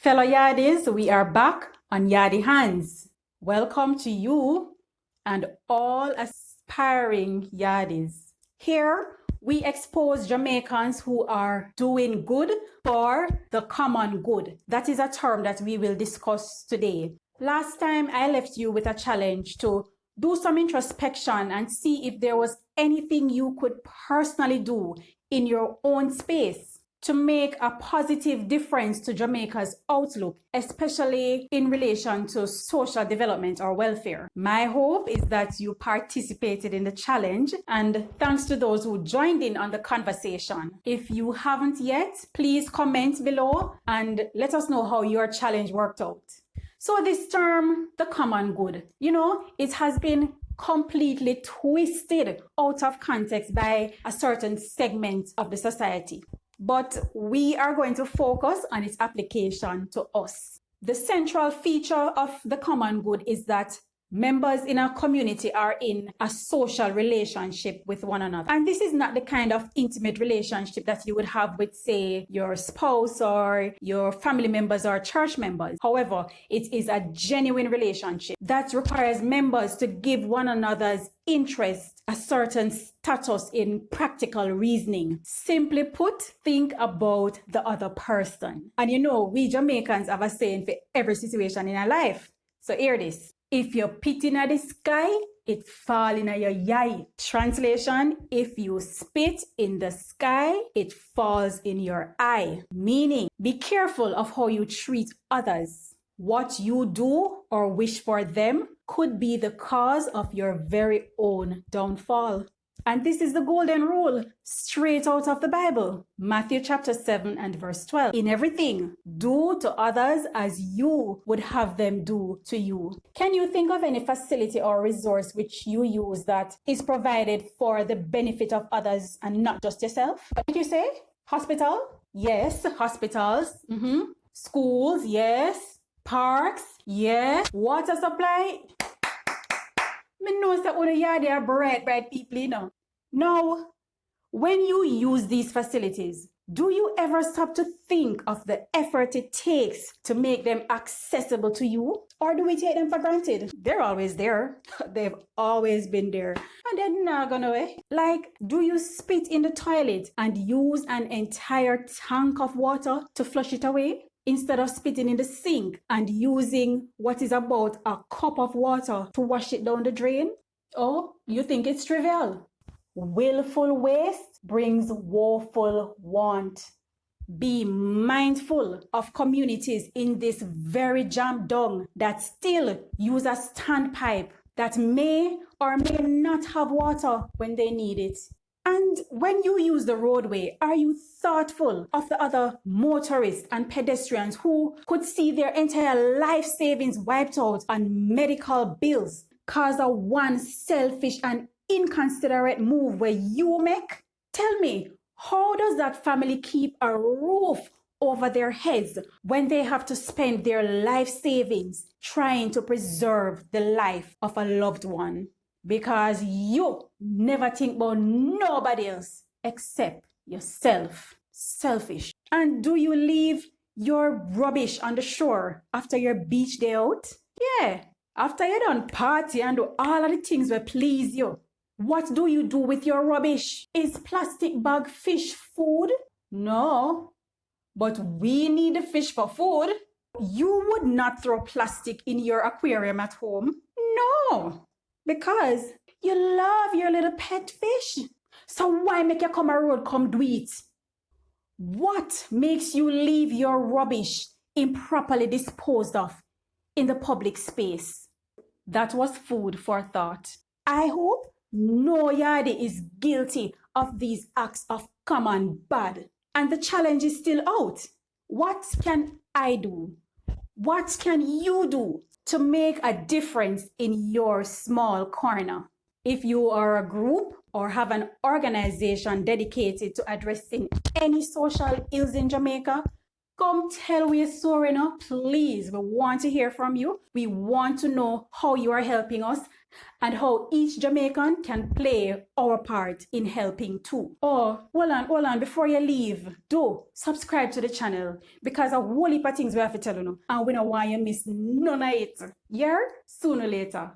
Fellow Yaadies, we are back on Yaadie Hands. Welcome to you and all aspiring Yaadies. Here, we expose Jamaicans who are doing good for the common good. That is a term that we will discuss today. Last time, I left you with a challenge to do some introspection and see if there was anything you could personally do in your own space to make a positive difference to Jamaica's outlook, especially in relation to social development or welfare. My hope is that you participated in the challenge, and thanks to those who joined in on the conversation. If you haven't yet, please comment below and let us know how your challenge worked out. So this term, the common good, it has been completely twisted out of context by a certain segment of the society. But we are going to focus on its application to us. The central feature of the common good is that members in a community are in a social relationship with one another. And this is not the kind of intimate relationship that you would have with, say, your spouse or your family members or church members. However, it is a genuine relationship that requires members to give one another's interest a certain status in practical reasoning. Simply put, think about the other person. And we Jamaicans have a saying for every situation in our life. So hear this. If you pit in the sky, it fall in your eye. Translation, if you spit in the sky, it falls in your eye. Meaning, be careful of how you treat others. What you do or wish for them could be the cause of your very own downfall. And this is the golden rule, straight out of the Bible. Matthew chapter 7 and verse 12. In everything, do to others as you would have them do to you. Can you think of any facility or resource which you use that is provided for the benefit of others and not just yourself? What did you say? Hospital? Yes, hospitals. Schools? Yes. Parks? Yes. Water supply? Me know that when Yaadie are bright people, Now, when you use these facilities, do you ever stop to think of the effort it takes to make them accessible to you? Or do we take them for granted? They're always there. They've always been there. And they're not gonna away. Like, do you spit in the toilet and use an entire tank of water to flush it away? Instead of spitting in the sink and using what is about a cup of water to wash it down the drain? Oh, you think it's trivial? Willful waste brings woeful want. Be mindful of communities in this very jam dung that still use a standpipe that may or may not have water when they need it. And when you use the roadway, are you thoughtful of the other motorists and pedestrians who could see their entire life savings wiped out on medical bills because of one selfish and inconsiderate move where you make? Tell me, how does that family keep a roof over their heads when they have to spend their life savings trying to preserve the life of a loved one? Because you never think about nobody else except yourself. Selfish. And do you leave your rubbish on the shore after your beach day out? Yeah. After you done party and do all of the things that please you. What do you do with your rubbish? Is plastic bag fish food? No. But we need the fish for food. You would not throw plastic in your aquarium at home. No. Because you love your little pet fish. So why make you come a road come do it? What makes you leave your rubbish improperly disposed of in the public space? That was food for thought. I hope no Yaadie is guilty of these acts of common bad. And the challenge is still out. What can I do? What can you do to make a difference in your small corner? If you are a group or have an organization dedicated to addressing any social ills in Jamaica, come tell we are sorry now, please. We want to hear from you. We want to know how you are helping us and how each Jamaican can play our part in helping too. Oh, hold on, before you leave, do subscribe to the channel because a whole heap of things we have to tell you, and we don't want you miss none of it. Yeah? Sooner or later.